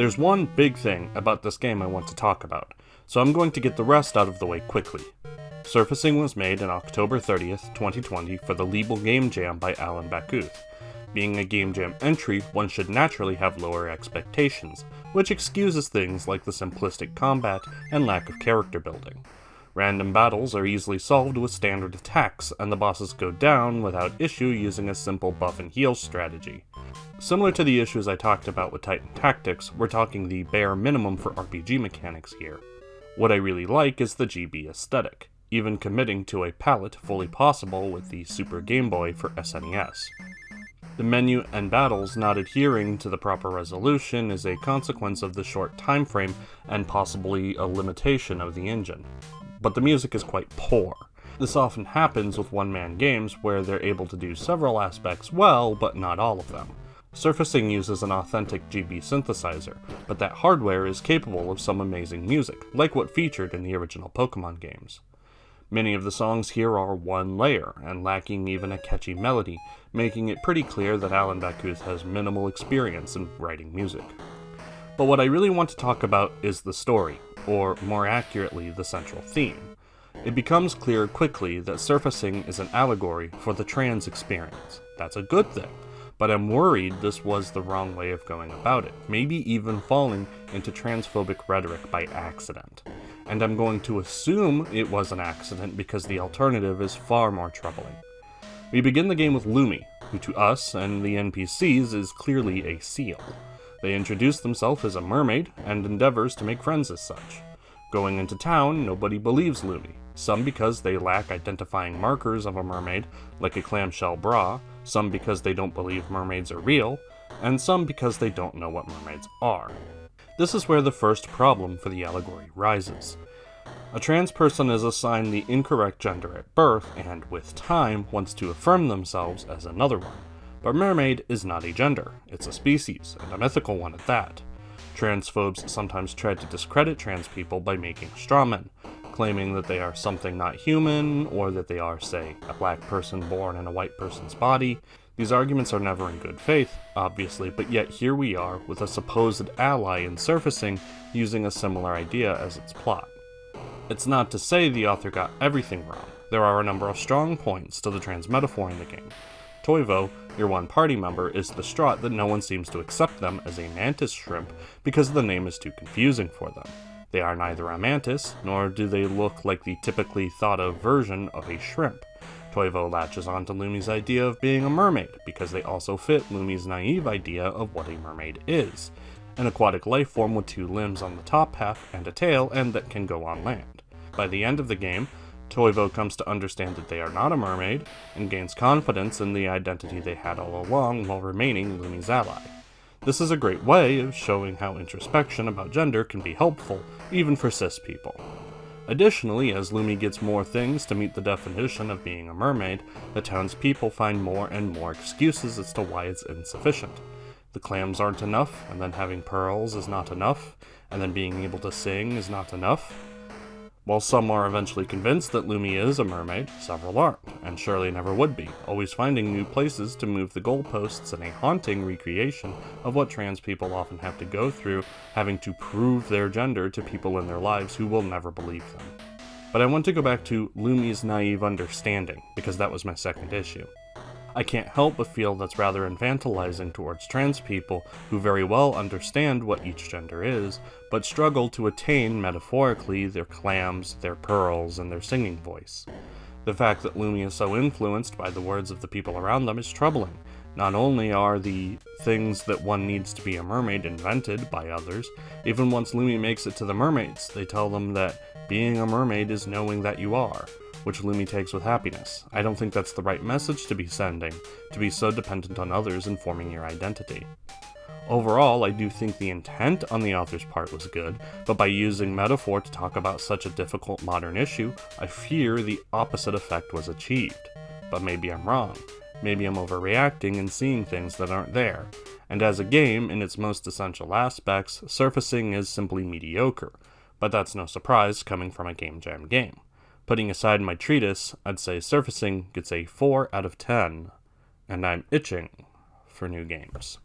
There's one big thing about this game I want to talk about, so I'm going to get the rest out of the way quickly. Surfacing was made on October 30th, 2020 for the Legal Game Jam by Alan Bakuth. Being a Game Jam entry, one should naturally have lower expectations, which excuses things like the simplistic combat and lack of character building. Random battles are easily solved with standard attacks, and the bosses go down without issue using a simple buff and heal strategy. Similar to the issues I talked about with Titan Tactics, we're talking the bare minimum for RPG mechanics here. What I really like is the GB aesthetic, even committing to a palette fully possible with the Super Game Boy for SNES. The menu and battles not adhering to the proper resolution is a consequence of the short time frame and possibly a limitation of the engine. But the music is quite poor. This often happens with one-man games where they're able to do several aspects well, but not all of them. Surfacing uses an authentic GB synthesizer, but that hardware is capable of some amazing music, like what featured in the original Pokemon games. Many of the songs here are one layer, and lacking even a catchy melody, making it pretty clear that Alan Bakuth has minimal experience in writing music. But what I really want to talk about is the story, or more accurately, the central theme. It becomes clear quickly that Surfacing is an allegory for the trans experience. That's a good thing, but I'm worried this was the wrong way of going about it, maybe even falling into transphobic rhetoric by accident. And I'm going to assume it was an accident because the alternative is far more troubling. We begin the game with Lumi, who to us and the NPCs is clearly a seal. They introduce themselves as a mermaid and endeavors to make friends as such. Going into town, nobody believes Lumi, some because they lack identifying markers of a mermaid, like a clamshell bra, some because they don't believe mermaids are real, and some because they don't know what mermaids are. This is where the first problem for the allegory rises. A trans person is assigned the incorrect gender at birth and, with time, wants to affirm themselves as another one. But mermaid is not a gender, it's a species, and a mythical one at that. Transphobes sometimes try to discredit trans people by making strawmen, claiming that they are something not human, or that they are, say, a black person born in a white person's body. These arguments are never in good faith, obviously, but yet here we are with a supposed ally in Surfacing using a similar idea as its plot. It's not to say the author got everything wrong. There are a number of strong points to the trans metaphor in the game. Toivo, your one party member, is distraught that no one seems to accept them as a mantis shrimp because the name is too confusing for them. They are neither a mantis, nor do they look like the typically thought of version of a shrimp. Toivo latches onto Lumi's idea of being a mermaid because they also fit Lumi's naive idea of what a mermaid is, an aquatic life form with two limbs on the top half and a tail and that can go on land. By the end of the game, Toivo comes to understand that they are not a mermaid, and gains confidence in the identity they had all along while remaining Lumi's ally. This is a great way of showing how introspection about gender can be helpful, even for cis people. Additionally, as Lumi gets more things to meet the definition of being a mermaid, the townspeople find more and more excuses as to why it's insufficient. The clams aren't enough, and then having pearls is not enough, and then being able to sing is not enough. While some are eventually convinced that Lumi is a mermaid, several aren't, and surely never would be, always finding new places to move the goalposts in a haunting recreation of what trans people often have to go through, having to prove their gender to people in their lives who will never believe them. But I want to go back to Lumi's naive understanding, because that was my second issue. I can't help but feel that's rather infantilizing towards trans people who very well understand what each gender is, but struggle to attain, metaphorically, their clams, their pearls, and their singing voice. The fact that Lumi is so influenced by the words of the people around them is troubling. Not only are the things that one needs to be a mermaid invented by others, even once Lumi makes it to the mermaids, they tell them that being a mermaid is knowing that you are, which Lumi takes with happiness. I don't think that's the right message to be sending, to be so dependent on others in forming your identity. Overall, I do think the intent on the author's part was good, but by using metaphor to talk about such a difficult modern issue, I fear the opposite effect was achieved. But maybe I'm wrong. Maybe I'm overreacting and seeing things that aren't there. And as a game, in its most essential aspects, Surfacing is simply mediocre. But that's no surprise coming from a Game Jam game. Putting aside my treatise, I'd say Surfacing gets a 4 out of 10, and I'm itching for new games.